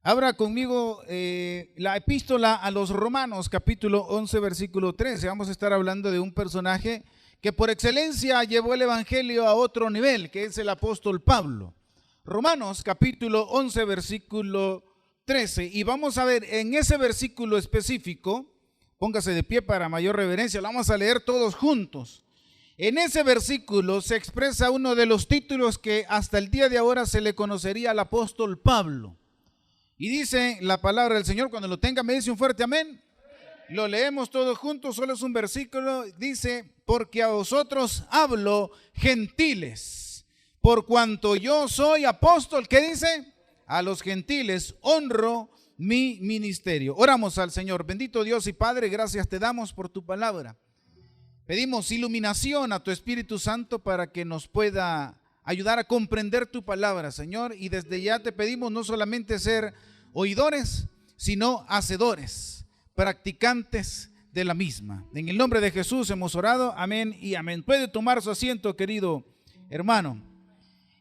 Abra conmigo la epístola a los Romanos, capítulo 11, versículo 13. Vamos a estar hablando de un personaje que por excelencia llevó el evangelio a otro nivel, que es el apóstol Pablo. Romanos, capítulo 11, versículo 13. Y vamos a ver en ese versículo específico, póngase de pie para mayor reverencia, lo vamos a leer todos juntos. En ese versículo se expresa uno de los títulos que hasta el día de ahora se le conocería al apóstol Pablo. Y dice la palabra del Señor, cuando lo tenga me dice un fuerte amén. Lo leemos todos juntos, solo es un versículo. Dice, porque a vosotros hablo gentiles, por cuanto yo soy apóstol. ¿Qué dice? A los gentiles honro mi ministerio. Oramos al Señor. Bendito Dios y Padre, gracias te damos por tu palabra. Pedimos iluminación a tu Espíritu Santo para que nos pueda ayudar a comprender tu palabra, Señor. Y desde ya te pedimos no solamente ser oidores, sino hacedores, practicantes de la misma. En el nombre de Jesús hemos orado, amén y amén. Puede tomar su asiento, querido hermano.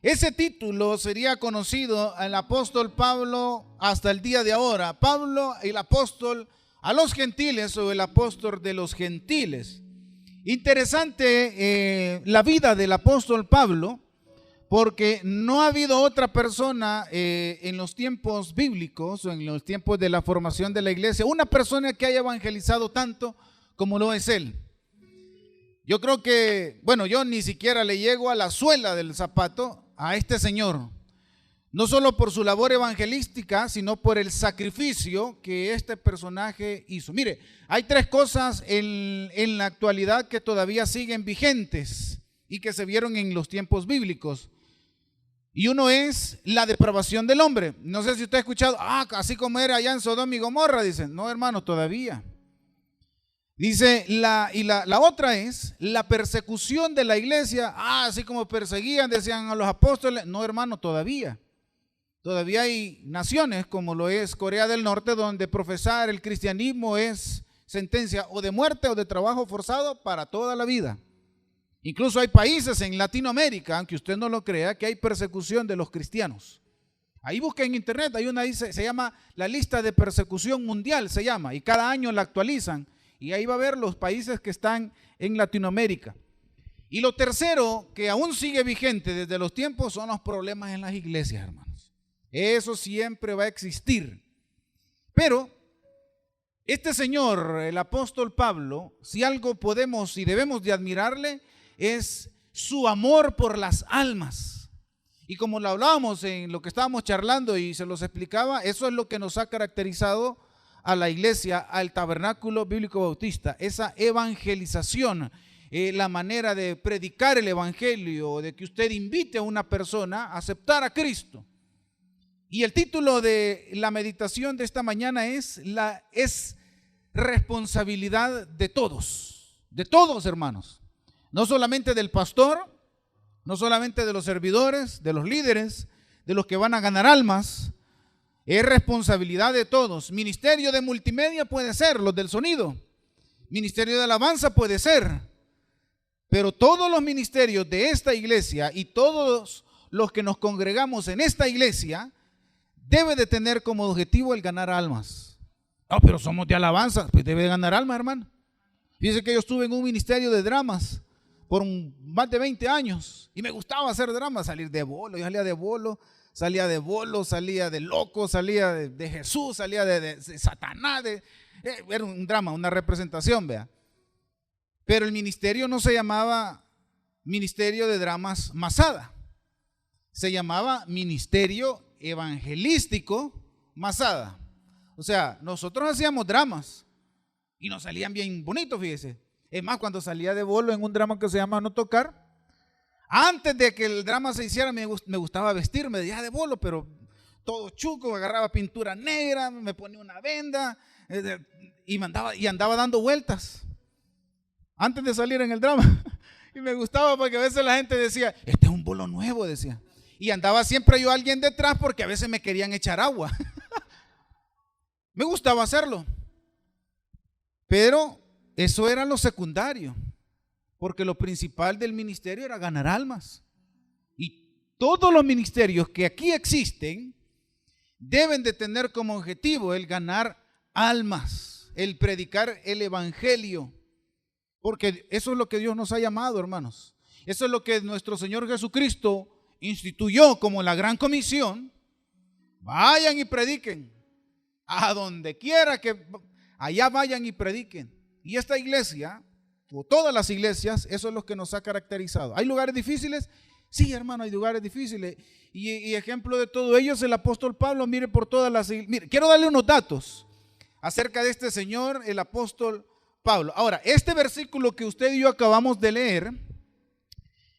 Ese título sería conocido al apóstol Pablo hasta el día de ahora. Pablo, el apóstol a los gentiles, o el apóstol de los gentiles. Interesante la vida del apóstol Pablo, porque no ha habido otra persona en los tiempos bíblicos o en los tiempos de la formación de la iglesia, una persona que haya evangelizado tanto como lo es él. Yo creo que, bueno, yo ni siquiera le llego a la suela del zapato a este señor, no solo por su labor evangelística, sino por el sacrificio que este personaje hizo. Mire, hay tres cosas en la actualidad que todavía siguen vigentes y que se vieron en los tiempos bíblicos. Y uno es la depravación del hombre. No sé si usted ha escuchado, así como era allá en Sodoma y Gomorra, dicen. No, hermano, todavía. Dice, la otra es la persecución de la iglesia. Así como perseguían, decían a los apóstoles. No, hermano, todavía. Todavía hay naciones como lo es Corea del Norte, donde profesar el cristianismo es sentencia o de muerte o de trabajo forzado para toda la vida. Incluso hay países en Latinoamérica, aunque usted no lo crea, que hay persecución de los cristianos. Ahí busca en internet, hay una, se llama la lista de persecución mundial, se llama, y cada año la actualizan. Y ahí va a ver los países que están en Latinoamérica. Y lo tercero, que aún sigue vigente desde los tiempos, son los problemas en las iglesias, hermanos. Eso siempre va a existir. Pero este señor, el apóstol Pablo, si algo podemos y debemos de admirarle, es su amor por las almas. Y como lo hablábamos en lo que estábamos charlando y se los explicaba, eso es lo que nos ha caracterizado a la iglesia, al tabernáculo bíblico bautista, esa evangelización, la manera de predicar el evangelio, de que usted invite a una persona a aceptar a Cristo. Y el título de la meditación de esta mañana es responsabilidad de todos, hermanos. No solamente del pastor, no solamente de los servidores, de los líderes, de los que van a ganar almas, es responsabilidad de todos. Ministerio de multimedia puede ser, los del sonido. Ministerio de alabanza puede ser. Pero todos los ministerios de esta iglesia y todos los que nos congregamos en esta iglesia debe de tener como objetivo el ganar almas. No, pero somos de alabanza, pues debe de ganar almas, hermano. Fíjese que yo estuve en un ministerio de dramas por más de 20 años y me gustaba hacer dramas, salir de bolo. Yo salía de bolo, salía de loco, salía de Jesús, salía de Satanás. Era un drama, una representación, vea. Pero el ministerio no se llamaba Ministerio de Dramas Masada, se llamaba Ministerio Evangelístico Masada. O sea, nosotros hacíamos dramas y nos salían bien bonitos, fíjese. Es más, cuando salía de bolo en un drama que se llama No Tocar, antes de que el drama se hiciera me gustaba vestirme de bolo, pero todo chuco, agarraba pintura negra, me ponía una venda y andaba dando vueltas antes de salir en el drama. Y me gustaba porque a veces la gente decía, este es un bolo nuevo, decía. Y andaba siempre yo alguien detrás porque a veces me querían echar agua. Me gustaba hacerlo. Pero eso era lo secundario, porque lo principal del ministerio era ganar almas. Y todos los ministerios que aquí existen deben de tener como objetivo el ganar almas, el predicar el evangelio, porque eso es lo que Dios nos ha llamado, hermanos. Eso es lo que nuestro Señor Jesucristo instituyó como la gran comisión. Vayan y prediquen a donde quiera que allá vayan y prediquen. Y esta iglesia, o todas las iglesias, eso es lo que nos ha caracterizado. ¿Hay lugares difíciles? Sí, hermano, hay lugares difíciles. Y ejemplo de todo ello es el apóstol Pablo. Mire por todas las iglesias. Mire, quiero darle unos datos acerca de este señor, el apóstol Pablo. Ahora, este versículo que usted y yo acabamos de leer,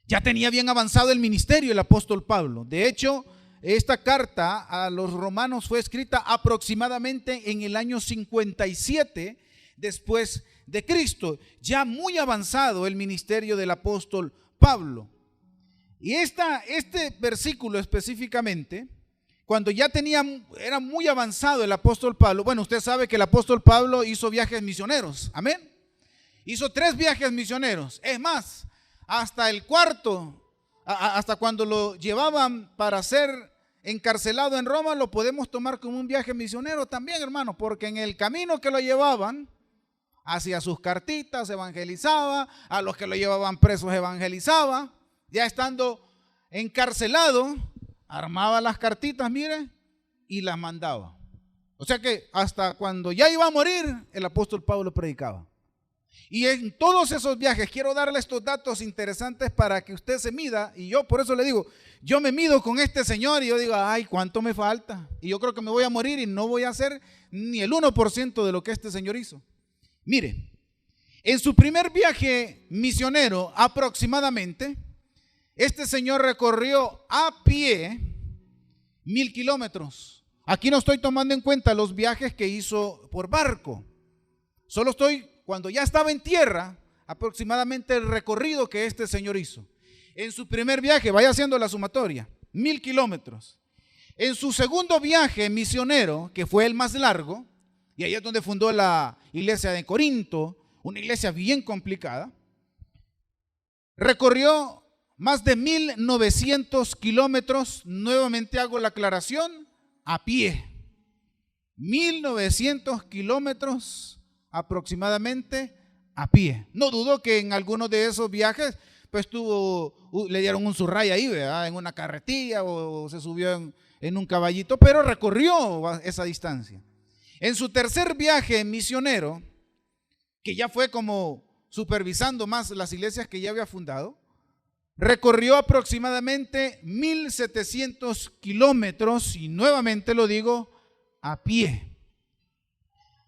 ya tenía bien avanzado el ministerio del apóstol Pablo. De hecho, esta carta a los romanos fue escrita aproximadamente en el año 57 después de Cristo. Ya muy avanzado el ministerio del apóstol Pablo. Y este versículo específicamente, cuando ya era muy avanzado el apóstol Pablo. Bueno, usted sabe que el apóstol Pablo hizo viajes misioneros. Amén. Hizo 3 viajes misioneros. Es más, hasta el cuarto, hasta cuando lo llevaban para ser encarcelado en Roma, lo podemos tomar como un viaje misionero también, hermano, porque en el camino que lo llevaban, hacía sus cartitas, evangelizaba, a los que lo llevaban presos evangelizaba, ya estando encarcelado, armaba las cartitas, mire, y las mandaba. O sea que hasta cuando ya iba a morir, el apóstol Pablo predicaba. Y en todos esos viajes, quiero darle estos datos interesantes para que usted se mida, y yo por eso le digo, yo me mido con este señor y yo digo, ay, ¿cuánto me falta? Y yo creo que me voy a morir y no voy a hacer ni el 1% de lo que este señor hizo. Mire, en su primer viaje misionero aproximadamente, este señor recorrió a pie 1000 kilómetros. Aquí no estoy tomando en cuenta los viajes que hizo por barco. Solo estoy, cuando ya estaba en tierra, aproximadamente el recorrido que este señor hizo. En su primer viaje, vaya haciendo la sumatoria, 1000 kilómetros. En su segundo viaje misionero, que fue el más largo, y ahí es donde fundó la iglesia de Corinto, una iglesia bien complicada, recorrió más de 1900 kilómetros, nuevamente hago la aclaración, a pie. 1900 kilómetros aproximadamente a pie. No dudo que en algunos de esos viajes pues le dieron un surray ahí, ¿verdad? En una carretilla o se subió en un caballito, pero recorrió esa distancia. En su tercer viaje misionero, que ya fue como supervisando más las iglesias que ya había fundado, recorrió aproximadamente 1700 kilómetros y nuevamente lo digo, a pie.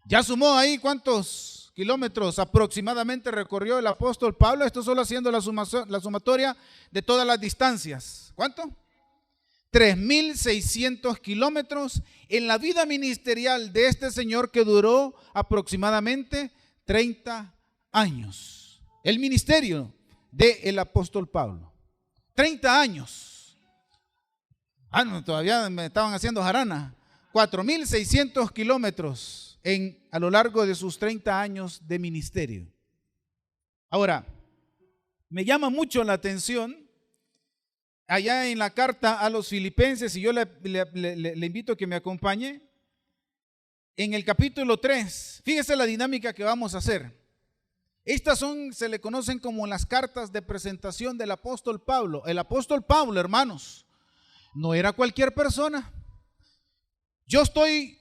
Ya sumó ahí cuántos kilómetros aproximadamente recorrió el apóstol Pablo. Esto solo haciendo la sumatoria de todas las distancias. ¿Cuánto? 3600 kilómetros en la vida ministerial de este señor que duró aproximadamente 30 años. El ministerio del apóstol Pablo. 30 años. Ah, no, todavía me estaban haciendo jarana. 4600 kilómetros a lo largo de sus 30 años de ministerio. Ahora, me llama mucho la atención allá en la carta a los filipenses, y yo le invito a que me acompañe, en el capítulo 3, fíjese la dinámica que vamos a hacer. Estas se le conocen como las cartas de presentación del apóstol Pablo. El apóstol Pablo, hermanos, no era cualquier persona. Yo estoy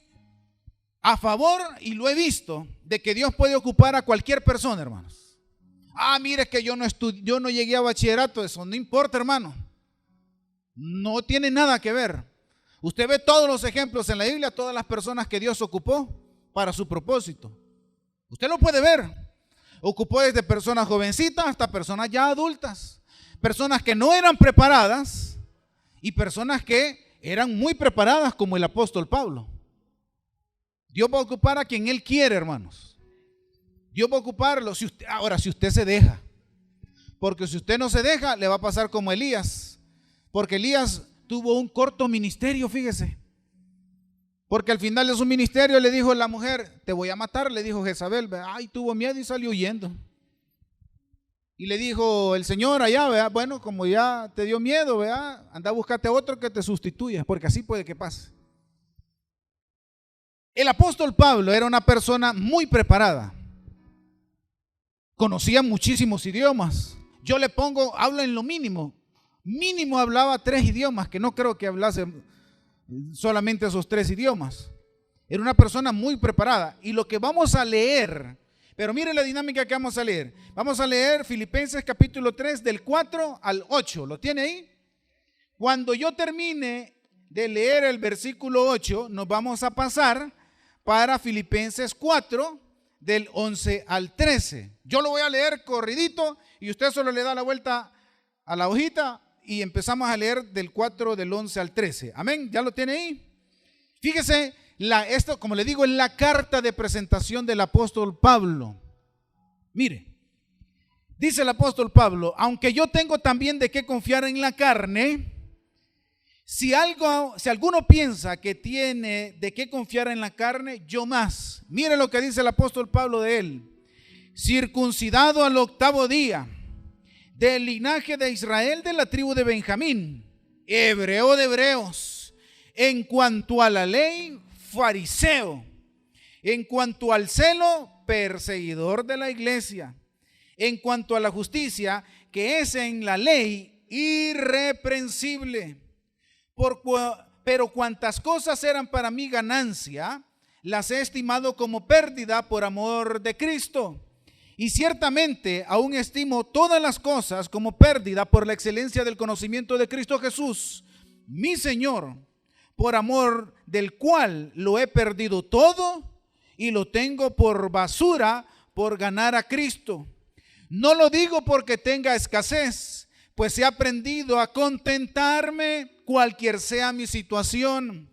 a favor, y lo he visto, de que Dios puede ocupar a cualquier persona, hermanos. Ah, mire que yo no llegué a bachillerato, eso no importa, hermano. No tiene nada que ver. Usted ve todos los ejemplos en la Biblia, todas las personas que Dios ocupó para su propósito. Usted lo puede ver. Ocupó desde personas jovencitas hasta personas ya adultas, personas que no eran preparadas y personas que eran muy preparadas, como el apóstol Pablo. Dios va a ocupar a quien Él quiere, hermanos. Dios va a ocuparlo. Ahora, si usted se deja, porque si usted no se deja, le va a pasar como Elías, porque Elías tuvo un corto ministerio, fíjese. Porque al final de su ministerio le dijo la mujer, te voy a matar, le dijo Jezabel. Ay, tuvo miedo y salió huyendo. Y le dijo el Señor allá, ¿verdad? Bueno, como ya te dio miedo, ¿verdad? Anda a buscarte otro que te sustituya, porque así puede que pase. El apóstol Pablo era una persona muy preparada. Conocía muchísimos idiomas. Yo le pongo, habla en lo mínimo. Mínimo hablaba 3 idiomas, que no creo que hablase solamente esos 3 idiomas. Era una persona muy preparada. Y lo que vamos a leer, pero mire la dinámica que vamos a leer. Vamos a leer Filipenses capítulo 3 del 4 al 8. ¿Lo tiene ahí? Cuando yo termine de leer el versículo 8, nos vamos a pasar para Filipenses 4 del 11 al 13. Yo lo voy a leer corridito y usted solo le da la vuelta a la hojita y empezamos a leer del 4 del 11 al 13. Amén. ¿Ya lo tiene ahí? Fíjese, esto, como le digo, es la carta de presentación del apóstol Pablo. Mire, dice el apóstol Pablo: aunque yo tengo también de qué confiar en la carne, si alguno piensa que tiene de qué confiar en la carne, yo más. Mire lo que dice el apóstol Pablo de él: circuncidado al 8º día, del linaje de Israel, de la tribu de Benjamín, hebreo de hebreos, en cuanto a la ley, fariseo, en cuanto al celo, perseguidor de la iglesia, en cuanto a la justicia que es en la ley, irreprensible. Pero cuantas cosas eran para mí ganancia, las he estimado como pérdida por amor de Cristo. Y ciertamente aún estimo todas las cosas como pérdida por la excelencia del conocimiento de Cristo Jesús, mi Señor, por amor del cual lo he perdido todo y lo tengo por basura por ganar a Cristo. No lo digo porque tenga escasez, pues he aprendido a contentarme cualquier sea mi situación.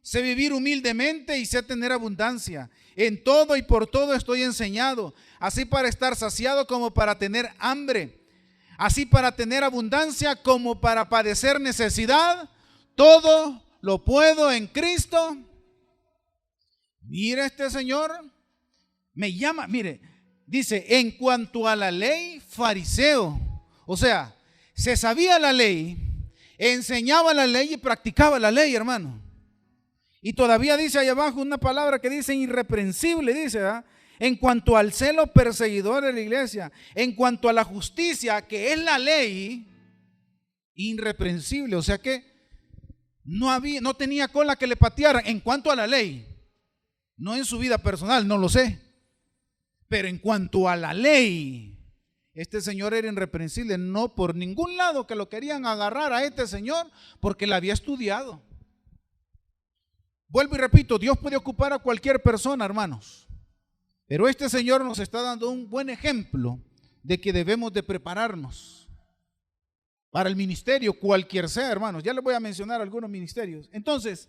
Sé vivir humildemente y sé tener abundancia. En todo y por todo estoy enseñado, así para estar saciado como para tener hambre, así para tener abundancia como para padecer necesidad. Todo lo puedo en Cristo. Mire, este señor me llama, mire, dice, en cuanto a la ley, fariseo. O sea, se sabía la ley, enseñaba la ley y practicaba la ley, hermano. Y todavía dice ahí abajo una palabra que dice irreprensible, dice, ¿verdad? En cuanto al celo, perseguidor de la iglesia. En cuanto a la justicia, que es la ley, irreprensible. O sea que no tenía cola que le patearan en cuanto a la ley. No en su vida personal, no lo sé. Pero en cuanto a la ley, este señor era irreprensible. No por ningún lado que lo querían agarrar a este señor, porque la había estudiado. Vuelvo y repito, Dios puede ocupar a cualquier persona, hermanos. Pero este señor nos está dando un buen ejemplo de que debemos de prepararnos para el ministerio, cualquier sea, hermanos. Ya les voy a mencionar algunos ministerios. Entonces,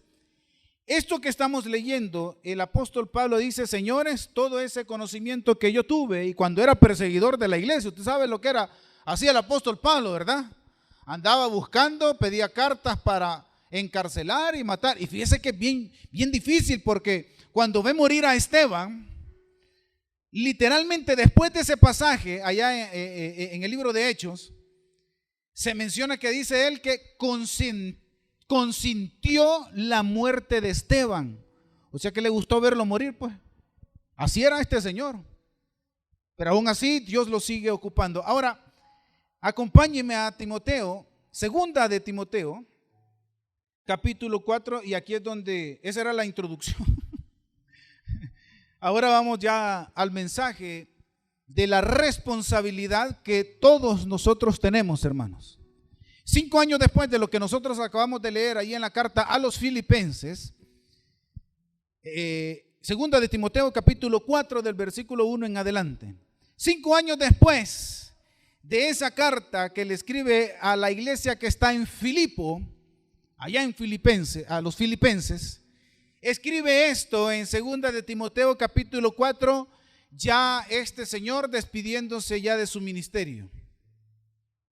esto que estamos leyendo, el apóstol Pablo dice: señores, todo ese conocimiento que yo tuve y cuando era perseguidor de la iglesia, usted sabe lo que era, hacía el apóstol Pablo, ¿verdad? Andaba buscando, pedía cartas para encarcelar y matar. Y fíjese que es bien difícil, porque cuando ve morir a Esteban, literalmente después de ese pasaje, allá en el libro de Hechos, se menciona que dice él que consintió la muerte de Esteban. O sea que le gustó verlo morir, pues. Así era este señor. Pero aún así Dios lo sigue ocupando. Ahora, acompáñeme a Timoteo, segunda de Timoteo, capítulo 4, y aquí es donde, esa era la introducción. Ahora vamos ya al mensaje de la responsabilidad que todos nosotros tenemos, hermanos. 5 años después de lo que nosotros acabamos de leer ahí en la carta a los Filipenses, segunda de Timoteo, capítulo 4, del versículo 1 en adelante. 5 años después de esa carta que le escribe a la iglesia que está en Filipo, allá en Filipenses, a los filipenses, escribe esto en segunda de Timoteo capítulo 4, ya este señor despidiéndose ya de su ministerio.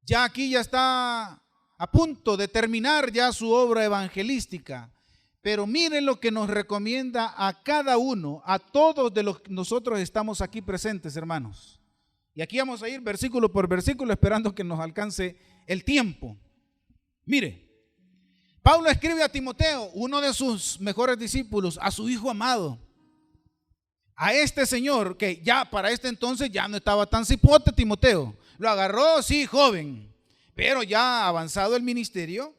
Ya aquí ya está a punto de terminar ya su obra evangelística. Pero miren lo que nos recomienda a cada uno, a todos de los que nosotros estamos aquí presentes, hermanos. Y aquí vamos a ir versículo por versículo esperando que nos alcance el tiempo. Mire, Pablo escribe a Timoteo, uno de sus mejores discípulos, a su hijo amado, a este señor que ya para este entonces ya no estaba tan cipote. Timoteo lo agarró, sí, joven, pero ya avanzado el ministerio.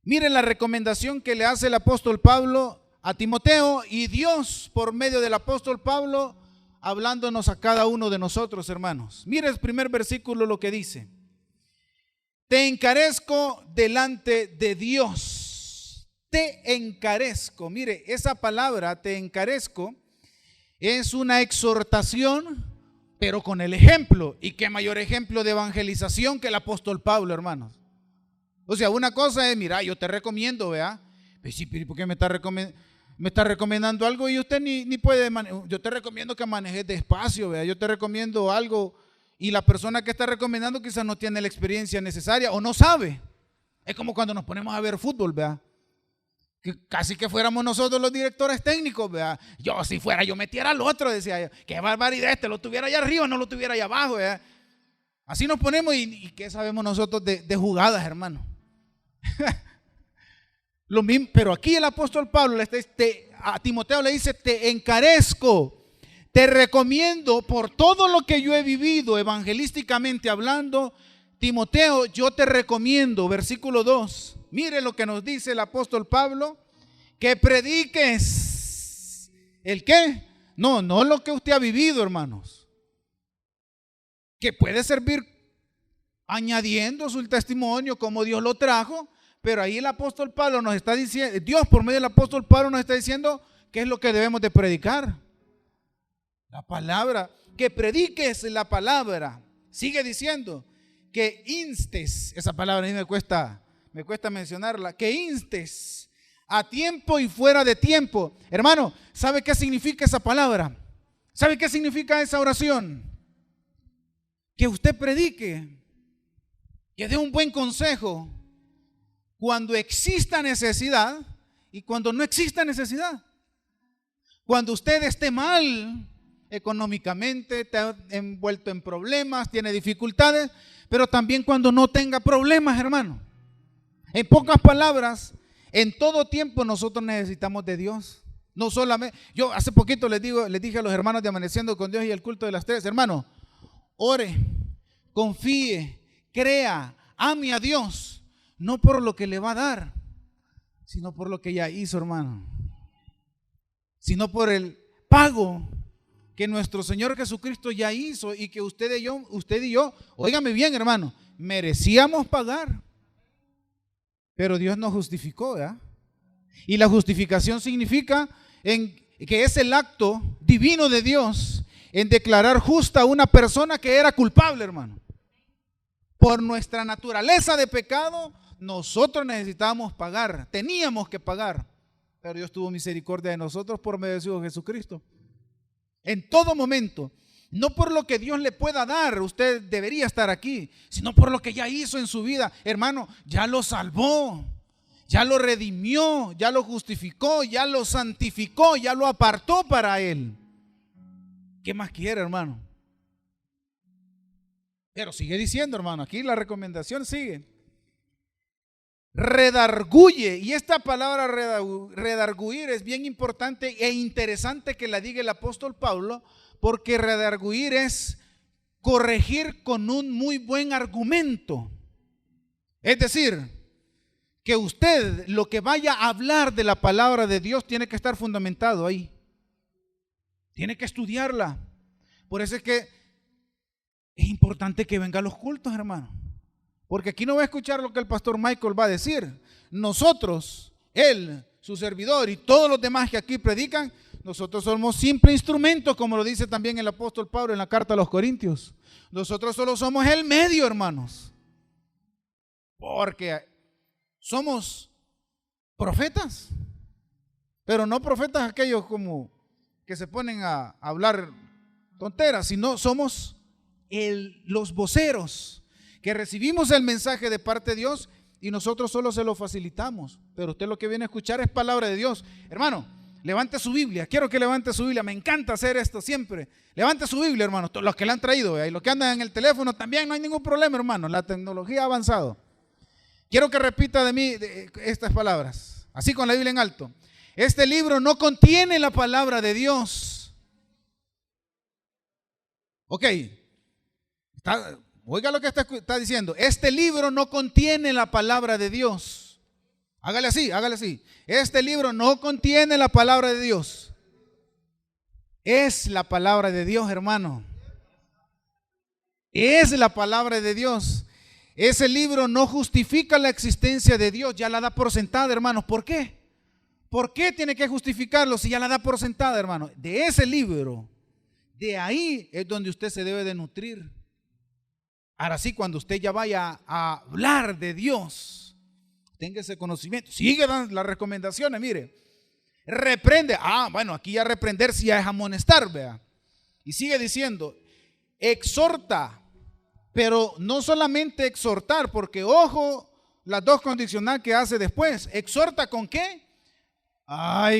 Miren la recomendación que le hace el apóstol Pablo a Timoteo, y Dios por medio del apóstol Pablo hablándonos a cada uno de nosotros, hermanos. Mire el primer versículo lo que dice: te encarezco delante de Dios. Te encarezco. Mire, esa palabra te encarezco es una exhortación, pero con el ejemplo. Y qué mayor ejemplo de evangelización que el apóstol Pablo, hermanos. O sea, una cosa es, mira, yo te recomiendo, vea. Pues sí, ¿por qué me está recomendando algo y usted ni puede manejar? Yo te recomiendo que manejes despacio, vea. Yo te recomiendo algo y la persona que está recomendando quizás no tiene la experiencia necesaria o no sabe. Es como cuando nos ponemos a ver fútbol, vea. Que casi que fuéramos nosotros los directores técnicos, vea. Yo si fuera, yo metiera al otro, decía yo. Qué barbaridad, lo tuviera allá arriba, no lo tuviera allá abajo, vea. Así nos ponemos y ¿qué sabemos nosotros de jugadas, hermano? Lo mismo, pero aquí el apóstol Pablo a Timoteo le dice: te encarezco, te recomiendo por todo lo que yo he vivido evangelísticamente hablando. Timoteo, yo te recomiendo, versículo 2. Mire lo que nos dice el apóstol Pablo: que prediques. ¿El qué? No lo que usted ha vivido, hermanos, que puede servir añadiendo su testimonio como Dios lo trajo. Pero ahí el apóstol Pablo nos está diciendo, Dios por medio del apóstol Pablo nos está diciendo qué es lo que debemos de predicar. La palabra, que prediques la palabra. Sigue diciendo que instes, esa palabra a mí me cuesta mencionarla, que instes a tiempo y fuera de tiempo. Hermano, ¿sabe qué significa esa palabra? ¿Sabe qué significa esa oración? Que usted predique, que dé un buen consejo cuando exista necesidad y cuando no exista necesidad. Cuando usted esté mal económicamente, está envuelto en problemas, tiene dificultades, pero también cuando no tenga problemas, hermano. En pocas palabras, en todo tiempo nosotros necesitamos de Dios. No solamente, yo hace poquito les dije a los hermanos de Amaneciendo con Dios y el culto de las 3, hermano, ore, confíe, crea, ame a Dios. No por lo que le va a dar, sino por lo que ya hizo, hermano. Sino por el pago que nuestro Señor Jesucristo ya hizo y que usted y yo, óigame bien, hermano, merecíamos pagar. Pero Dios nos justificó, ¿verdad? Y la justificación significa que es el acto divino de Dios en declarar justa a una persona que era culpable, hermano. Por nuestra naturaleza de pecado, nosotros necesitábamos pagar, teníamos que pagar, pero Dios tuvo misericordia de nosotros por medio de su Hijo Jesucristo. En todo momento, no por lo que Dios le pueda dar, usted debería estar aquí, sino por lo que ya hizo en su vida. Hermano, ya lo salvó, ya lo redimió, ya lo justificó, ya lo santificó, ya lo apartó para Él. ¿Qué más quiere, hermano? Pero sigue diciendo, hermano, aquí la recomendación sigue. Redarguye, y esta palabra redarguir es bien importante e interesante que la diga el apóstol Pablo, porque redarguir es corregir con un muy buen argumento. Es decir, que usted lo que vaya a hablar de la palabra de Dios tiene que estar fundamentado ahí, tiene que estudiarla. Por eso es que es importante que venga a los cultos, hermano. Porque aquí no va a escuchar lo que el pastor Michael va a decir. Nosotros, él, su servidor y todos los demás que aquí predican, nosotros somos simple instrumentos, como lo dice también el apóstol Pablo en la carta a los Corintios. Nosotros solo somos el medio, hermanos. Porque somos profetas, pero no profetas aquellos como que se ponen a hablar tonteras, sino somos los voceros que recibimos el mensaje de parte de Dios y nosotros solo se lo facilitamos. Pero usted lo que viene a escuchar es palabra de Dios. Hermano, levante su Biblia. Quiero que levante su Biblia. Me encanta hacer esto siempre. Levante su Biblia, hermano. Los que la han traído y los que andan en el teléfono también, no hay ningún problema, hermano. La tecnología ha avanzado. Quiero que repita de mí estas palabras, así con la Biblia en alto. Este libro no contiene la palabra de Dios. Ok, oiga lo que está diciendo. Este libro no contiene la palabra de Dios. Hágale así, hágale así. Este libro no contiene la palabra de Dios. Es la palabra de Dios, hermano. Es la palabra de Dios. Ese libro no justifica la existencia de Dios, ya la da por sentada, hermanos. ¿Por qué? ¿Por qué tiene que justificarlo si ya la da por sentada, hermano? De ese libro, de ahí es donde usted se debe de nutrir. Ahora sí, cuando usted ya vaya a hablar de Dios, tenga ese conocimiento. Sigue dando las recomendaciones, mire. Reprende. Bueno, aquí ya reprender si ya es amonestar, vea. Y sigue diciendo, exhorta. Pero no solamente exhortar, porque ojo, las dos condicionales que hace después. ¿Exhorta con qué?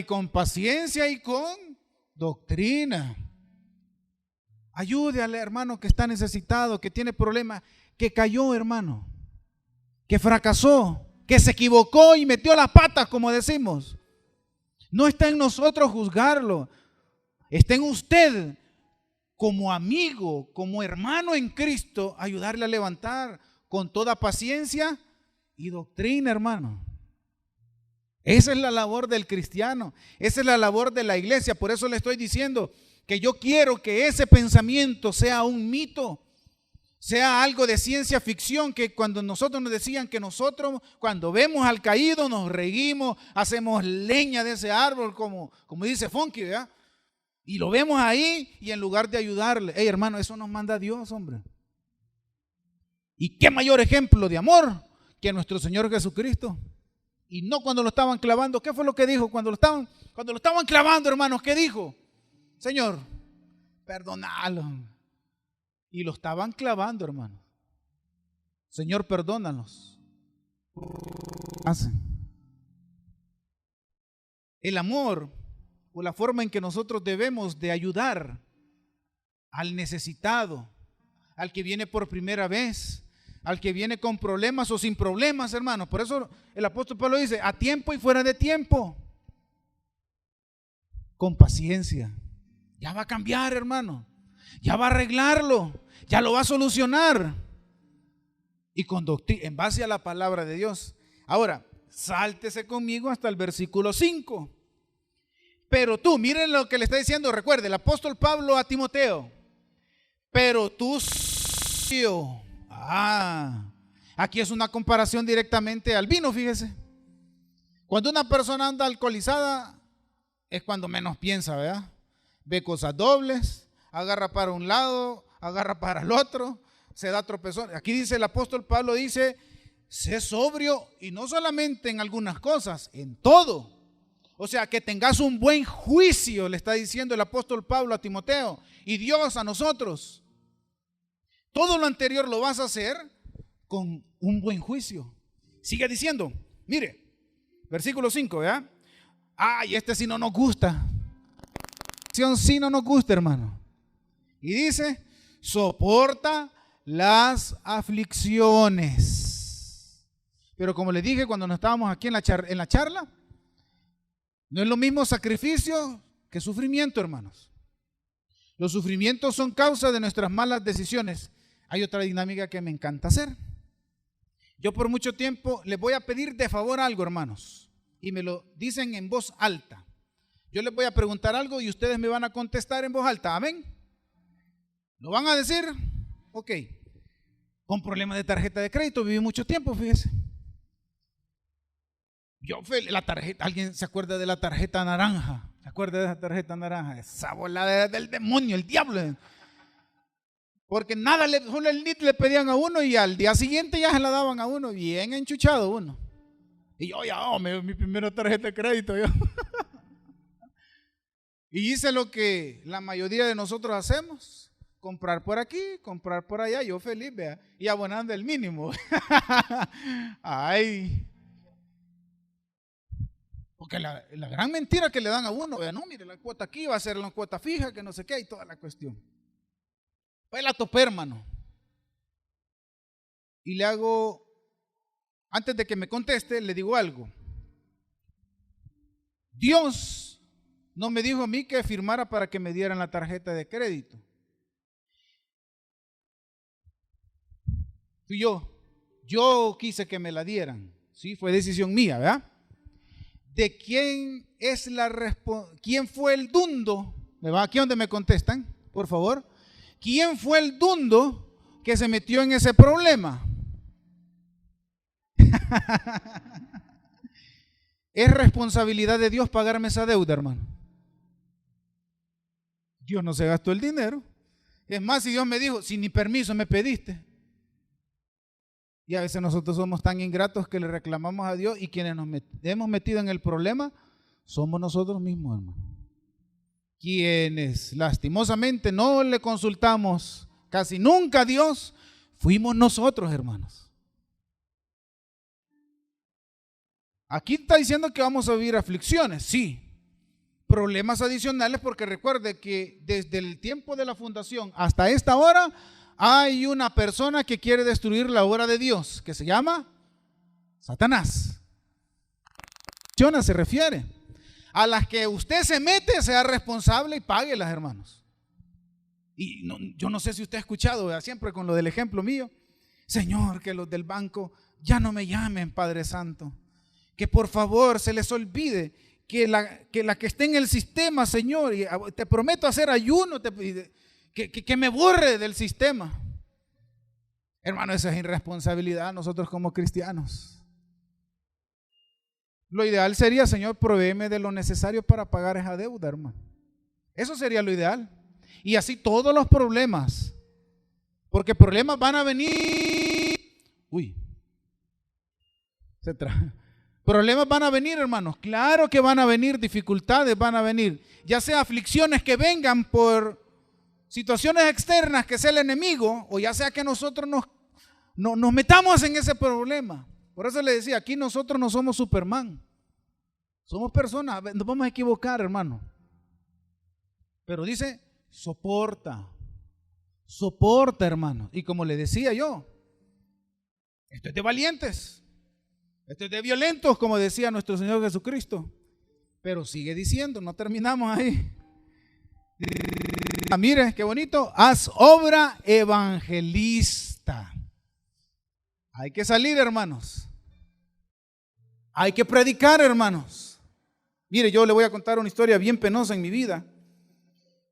Con paciencia y con doctrina. Ayude al hermano que está necesitado, que tiene problemas, que cayó, hermano, que fracasó, que se equivocó y metió las patas, como decimos. No está en nosotros juzgarlo, está en usted, como amigo, como hermano en Cristo, ayudarle a levantar con toda paciencia y doctrina, hermano. Esa es la labor del cristiano, esa es la labor de la iglesia. Por eso le estoy diciendo que yo quiero que ese pensamiento sea un mito, sea algo de ciencia ficción, que cuando nosotros nos decían que nosotros cuando vemos al caído nos reímos, hacemos leña de ese árbol, como dice Funky, ¿verdad? Y lo vemos ahí y en lugar de ayudarle, hermano, eso nos manda Dios, hombre. Y qué mayor ejemplo de amor que nuestro Señor Jesucristo. Y no cuando lo estaban clavando. ¿Qué fue lo que dijo cuando lo estaban clavando, hermanos? ¿Qué dijo? Señor, perdónalo. Y lo estaban clavando, hermanos. Señor, perdónanos. El amor, o la forma en que nosotros debemos de ayudar al necesitado, al que viene por primera vez, al que viene con problemas o sin problemas, hermanos. Por eso el apóstol Pablo dice, a tiempo y fuera de tiempo, con paciencia. Ya va a cambiar, hermano, ya va a arreglarlo, ya lo va a solucionar, y con doctrina, en base a la palabra de Dios. Ahora, sáltese conmigo hasta el versículo 5. Pero tú, miren lo que le está diciendo, recuerde, el apóstol Pablo a Timoteo. Pero tú, aquí es una comparación directamente al vino, fíjese. Cuando una persona anda alcoholizada, es cuando menos piensa, ¿verdad? Ve cosas dobles, agarra para un lado, agarra para el otro, se da tropezón. Aquí dice el apóstol Pablo, dice, sé sobrio, y no solamente en algunas cosas, en todo. O sea, que tengas un buen juicio, le está diciendo el apóstol Pablo a Timoteo, y Dios a nosotros. Todo lo anterior lo vas a hacer con un buen juicio. Sigue diciendo, mire, versículo 5, ¿verdad? Y este sí no nos gusta. Sí no nos gusta, hermano. Y dice, soporta las aflicciones. Pero como les dije cuando nos estábamos aquí en la charla, no es lo mismo sacrificio que sufrimiento, hermanos. Los sufrimientos son causa de nuestras malas decisiones. Hay otra dinámica que me encanta hacer. Yo por mucho tiempo les voy a pedir de favor algo, hermanos, y me lo dicen en voz alta. Yo les voy a preguntar algo y ustedes me van a contestar en voz alta. ¿Amén? ¿Lo van a decir? Ok. Con problemas de tarjeta de crédito viví mucho tiempo, fíjese. La tarjeta, ¿alguien se acuerda de la tarjeta naranja? ¿Se acuerda de esa tarjeta naranja? Esa bola del demonio, el diablo. Porque nada, solo el NIT le pedían a uno y al día siguiente ya se la daban a uno, bien enchuchado uno. Y yo mi primera tarjeta de crédito. Y hice lo que la mayoría de nosotros hacemos. Comprar por aquí, comprar por allá, yo feliz, vea, y abonando el mínimo. Porque la gran mentira que le dan a uno, vea, no, mire, la cuota aquí va a ser la cuota fija, que no sé qué, y toda la cuestión. Pues la topé, hermano. Y le hago antes de que me conteste, le digo algo. Dios no me dijo a mí que firmara para que me dieran la tarjeta de crédito. Fui yo quise que me la dieran, ¿sí? Fue decisión mía, ¿verdad? ¿De quién es quién fue el dundo? ¿Me va aquí donde me contestan, por favor? ¿Quién fue el dundo que se metió en ese problema? Es responsabilidad de Dios pagarme esa deuda, hermano. Dios no se gastó el dinero. Es más, si Dios me dijo, si ni permiso me pediste. Y a veces nosotros somos tan ingratos que le reclamamos a Dios, y quienes nos hemos metido en el problema somos nosotros mismos, hermano. Quienes lastimosamente no le consultamos casi nunca a Dios, fuimos nosotros, hermanos. Aquí está diciendo que vamos a vivir aflicciones, sí, problemas adicionales, porque recuerde que desde el tiempo de la fundación hasta esta hora hay una persona que quiere destruir la obra de Dios, que se llama Satanás. Se refiere a las que usted se mete, sea responsable y páguelas, hermanos. Y no, yo no sé si usted ha escuchado, ¿verdad? Siempre con lo del ejemplo mío, Señor, que los del banco ya no me llamen, Padre Santo, que por favor se les olvide que la que esté en el sistema, Señor, y te prometo hacer ayuno, que me borre del sistema. Hermano, esa es irresponsabilidad nosotros como cristianos. Lo ideal sería, Señor, provéeme de lo necesario para pagar esa deuda, hermano. Eso sería lo ideal. Y así todos los problemas, porque problemas van a venir. Problemas van a venir, hermanos. Claro que van a venir, dificultades van a venir, ya sea aflicciones que vengan por situaciones externas, que sea el enemigo, o ya sea que nosotros nos metamos en ese problema. Por eso le decía, aquí nosotros no somos Superman, somos personas, nos vamos a equivocar, hermano. Pero dice, soporta, hermano. Y como le decía yo, esto es de valientes, esto es de violentos, como decía nuestro Señor Jesucristo. Pero sigue diciendo, no terminamos ahí. Mire, qué bonito, haz obra evangelista. Hay que salir, hermanos. Hay que predicar, hermanos. Mire, yo le voy a contar una historia bien penosa en mi vida.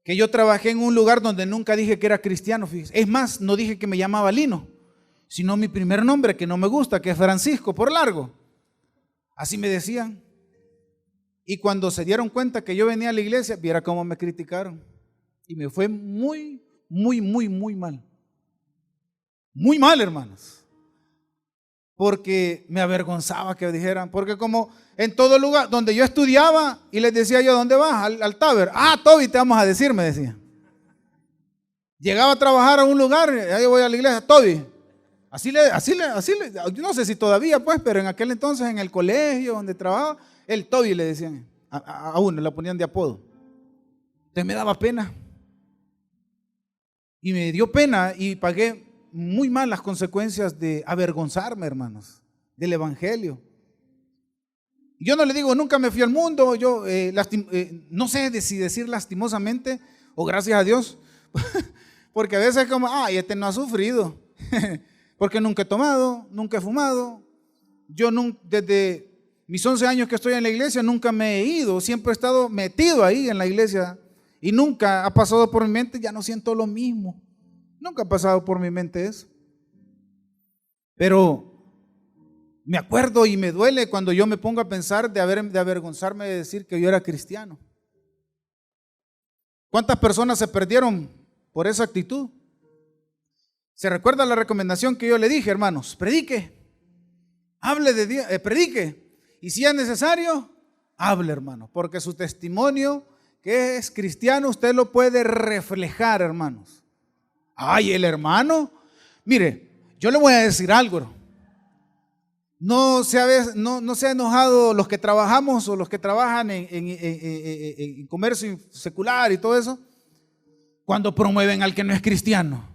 Que yo trabajé en un lugar donde nunca dije que era cristiano, fíjese. Es más, no dije que me llamaba Lino, sino mi primer nombre, que no me gusta, que es Francisco, por largo. Así me decían. Y cuando se dieron cuenta que yo venía a la iglesia, viera cómo me criticaron. Y me fue muy mal. Muy mal, hermanos. Porque me avergonzaba que dijeran, porque como en todo lugar donde yo estudiaba y les decía yo, ¿dónde vas? Al Taber. Toby, te vamos a decir, me decía. Llegaba a trabajar a un lugar, ahí voy a la iglesia, Toby. Así le, yo no sé si todavía pues, pero en aquel entonces en el colegio donde trabajaba, el Toby le decían, a uno le ponían de apodo. Entonces me daba pena. Y me dio pena y pagué muy mal las consecuencias de avergonzarme, hermanos, del evangelio. Yo no le digo, nunca me fui al mundo, yo no sé si decir lastimosamente o gracias a Dios, porque a veces es como, este no ha sufrido, porque nunca he tomado, nunca he fumado. Yo desde mis 11 años que estoy en la iglesia nunca me he ido, siempre he estado metido ahí en la iglesia y nunca ha pasado por mi mente, ya no siento lo mismo. Nunca ha pasado por mi mente eso. Pero me acuerdo y me duele cuando yo me pongo a pensar de avergonzarme de decir que yo era cristiano. ¿Cuántas personas se perdieron por esa actitud? ¿Se recuerda la recomendación que yo le dije, hermanos? Predique, hable de Dios, predique. Y si es necesario, hable, hermano, porque su testimonio, que es cristiano, usted lo puede reflejar, hermanos. El hermano, mire, yo le voy a decir algo. No se ha enojado los que trabajamos o los que trabajan en comercio secular y todo eso, cuando promueven al que no es cristiano,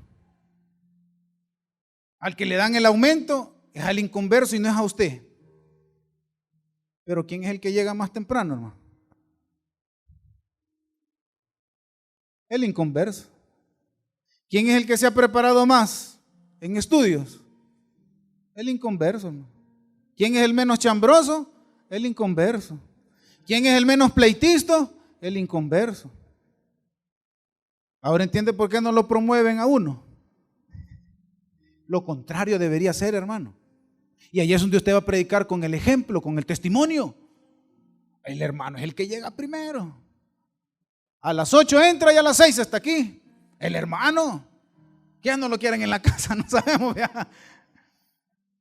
al que le dan el aumento es al inconverso y no es a usted. Pero ¿quién es el que llega más temprano, hermano? El inconverso. ¿Quién es el que se ha preparado más en estudios? El inconverso, hermano. ¿Quién es el menos chambroso? El inconverso. ¿Quién es el menos pleitista? El inconverso. Ahora entiende por qué no lo promueven a uno. Lo contrario debería ser, hermano. Y ahí es donde usted va a predicar con el ejemplo, con el testimonio. El hermano es el que llega primero. A las 8 entra y a las 6 está aquí. El hermano. Que ya no lo quieren en la casa, no sabemos ya.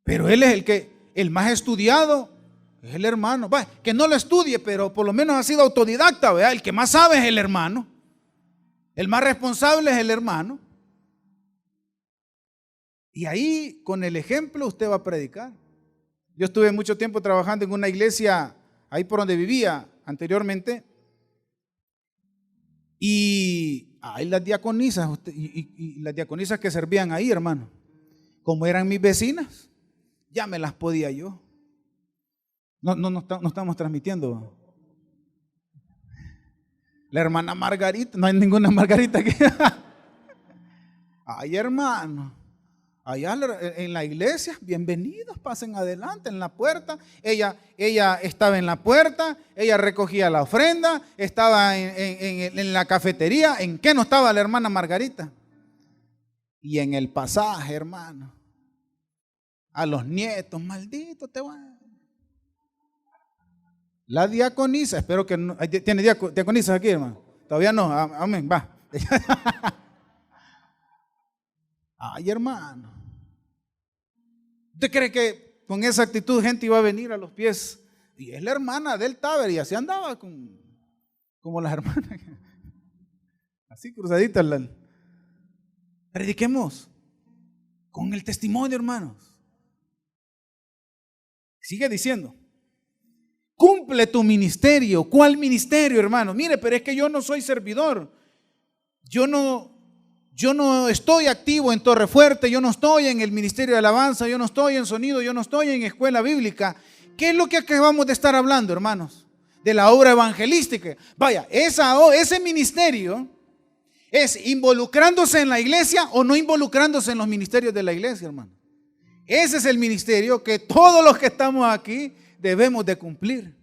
Pero él es el más estudiado, es el hermano. Va, que no lo estudie, pero por lo menos ha sido autodidacta, ¿verdad? El que más sabe es el hermano. El más responsable es el hermano. Y ahí, con el ejemplo, usted va a predicar. Yo estuve mucho tiempo trabajando en una iglesia, ahí por donde vivía anteriormente. Y hay las diaconisas, y las diaconisas que servían ahí, hermano. Como eran mis vecinas, ya me las podía yo. No estamos transmitiendo. La hermana Margarita, no hay ninguna Margarita aquí. Ay, hermano. Allá en la iglesia, bienvenidos, pasen adelante en la puerta. Ella estaba en la puerta, ella recogía la ofrenda, estaba en la cafetería. ¿En qué no estaba la hermana Margarita? Y en el pasaje, hermano. A los nietos, malditos te van. La diaconisa, espero que no, ¿tiene diaconisas aquí, hermano? Todavía no, amén, va. Ay, hermano. ¿Usted cree que con esa actitud gente iba a venir a los pies? Y es la hermana del Taber y así andaba como las hermanas. Así cruzaditas. Prediquemos con el testimonio, hermanos. Sigue diciendo. Cumple tu ministerio. ¿Cuál ministerio, hermano? Mire, pero es que yo no soy servidor. Yo no estoy activo en Torrefuerte, yo no estoy en el ministerio de alabanza, yo no estoy en sonido, yo no estoy en escuela bíblica. ¿Qué es lo que acabamos de estar hablando, hermanos? De la obra evangelística. Vaya, ese ministerio es involucrándose en la iglesia o no involucrándose en los ministerios de la iglesia, hermano. Ese es el ministerio que todos los que estamos aquí debemos de cumplir.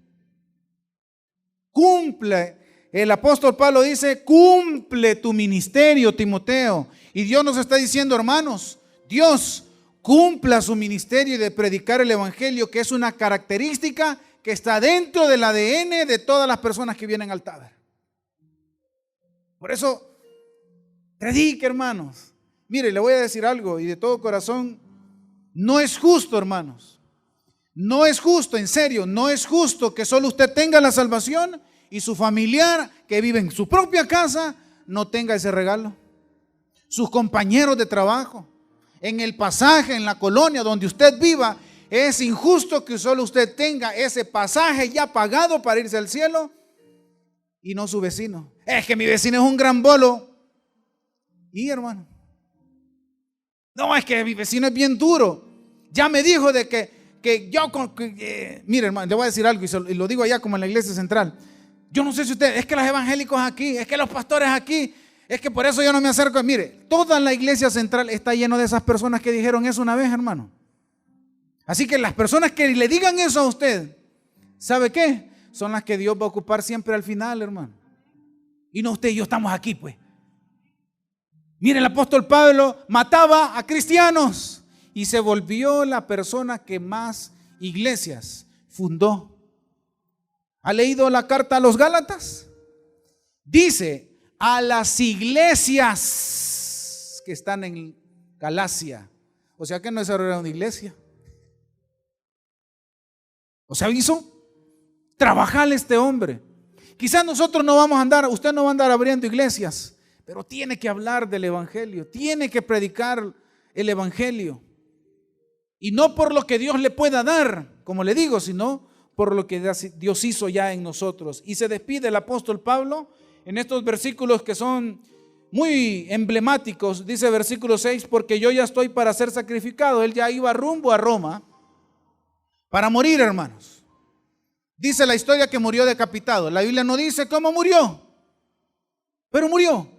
Cumple. El apóstol Pablo dice, cumple tu ministerio, Timoteo. Y Dios nos está diciendo, hermanos, Dios cumpla su ministerio de predicar el evangelio, que es una característica que está dentro del ADN de todas las personas que vienen al Taber. Por eso, predique, hermanos. Mire, le voy a decir algo y de todo corazón, no es justo, hermanos. No es justo, en serio, no es justo que solo usted tenga la salvación y su familiar que vive en su propia casa no tenga ese regalo. Sus compañeros de trabajo, en el pasaje, en la colonia donde usted viva, es injusto que solo usted tenga ese pasaje ya pagado para irse al cielo y no su vecino. Es que mi vecino es un gran bolo. Y hermano, no, es que mi vecino es bien duro. Ya me dijo de que yo, mire hermano, le voy a decir algo y lo digo allá como en la iglesia central. Yo no sé si usted, es que los evangélicos aquí, es que los pastores aquí, es que por eso yo no me acerco. Mire, toda la iglesia central está lleno de esas personas que dijeron eso una vez, hermano. Así que las personas que le digan eso a usted, ¿sabe qué? Son las que Dios va a ocupar siempre al final, hermano. Y no usted y yo estamos aquí, pues. Mire, el apóstol Pablo mataba a cristianos y se volvió la persona que más iglesias fundó. ¿Ha leído la carta a los Gálatas? Dice, a las iglesias que están en Galacia. O sea que no es ahora una iglesia. O sea, hizo trabajar este hombre. Quizás nosotros no vamos a andar, usted no va a andar abriendo iglesias, pero tiene que hablar del evangelio, tiene que predicar el evangelio. Y no por lo que Dios le pueda dar, como le digo, sino por lo que Dios hizo ya en nosotros. Y se despide el apóstol Pablo en estos versículos que son muy emblemáticos. Dice versículo 6, porque yo ya estoy para ser sacrificado. Él ya iba rumbo a Roma. para morir, hermanos. Dice la historia que murió decapitado. La Biblia no dice cómo murió, pero murió.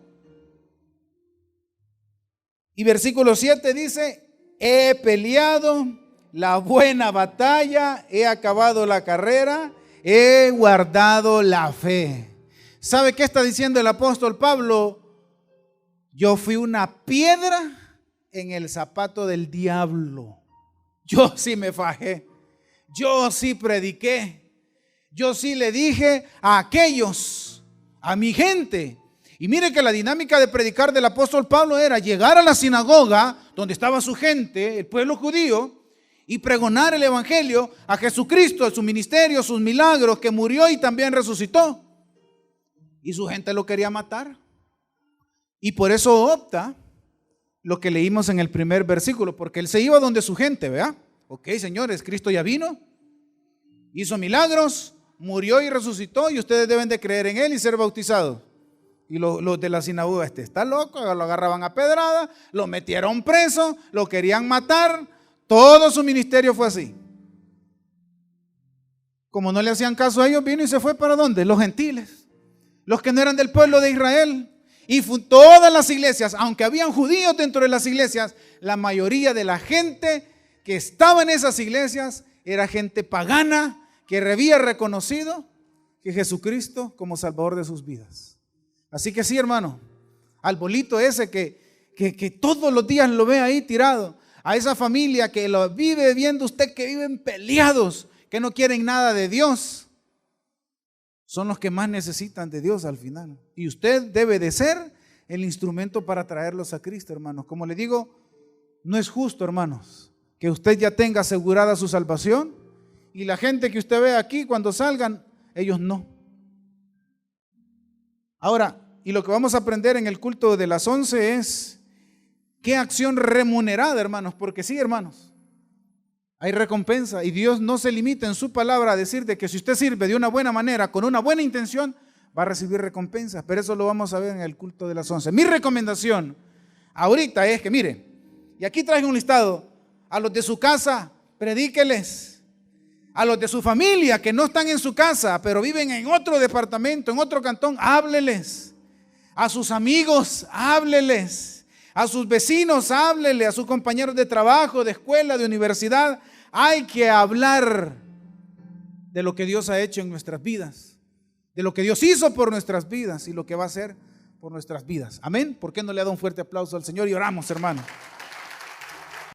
Y versículo 7 dice: he peleado la buena batalla, he acabado la carrera, he guardado la fe. ¿Sabe qué está diciendo el apóstol Pablo? Yo fui una piedra en el zapato del diablo. Yo sí me fajé, yo sí prediqué, yo sí le dije a aquellos, a mi gente. Y mire que la dinámica de predicar del apóstol Pablo era llegar a la sinagoga donde estaba su gente, el pueblo judío, y pregonar el evangelio a Jesucristo, su ministerio, sus milagros, que murió y también resucitó. Y su gente lo quería matar. Y por eso opta lo que leímos en el primer versículo, porque él se iba donde su gente, ¿verdad? Ok, señores, Cristo ya vino, hizo milagros, murió y resucitó, y ustedes deben de creer en él y ser bautizados. Y los de la sinagoga, está loco, lo agarraban a pedrada, lo metieron preso, lo querían matar. Todo su ministerio fue así. Como no le hacían caso a ellos, vino y se fue ¿para dónde? Los gentiles, los que no eran del pueblo de Israel. Y todas las iglesias, aunque habían judíos dentro de las iglesias, la mayoría de la gente que estaba en esas iglesias era gente pagana que había reconocido que Jesucristo como Salvador de sus vidas. Así que sí, hermano, al bolito ese que todos los días lo ve ahí tirado, a esa familia que lo vive viendo usted, que viven peleados, que no quieren nada de Dios, son los que más necesitan de Dios al final. Y usted debe de ser el instrumento para traerlos a Cristo, hermanos. Como le digo, no es justo, hermanos, que usted ya tenga asegurada su salvación y la gente que usted ve aquí cuando salgan, ellos no. Ahora, y lo que vamos a aprender en el culto de las 11 es qué acción remunerada, hermanos, porque sí, hermanos, hay recompensa y Dios no se limita en su palabra a decir de que si usted sirve de una buena manera, con una buena intención, va a recibir recompensas, pero eso lo vamos a ver en el culto de las 11. Mi recomendación ahorita es que, mire, y aquí traigo un listado, a los de su casa, predíqueles, a los de su familia que no están en su casa, pero viven en otro departamento, en otro cantón, hábleles, a sus amigos, hábleles, a sus vecinos, hábleles, a sus compañeros de trabajo, de escuela, de universidad. Hay que hablar de lo que Dios ha hecho en nuestras vidas, de lo que Dios hizo por nuestras vidas y lo que va a hacer por nuestras vidas. Amén. ¿Por qué no le da un fuerte aplauso al Señor y oramos, hermano?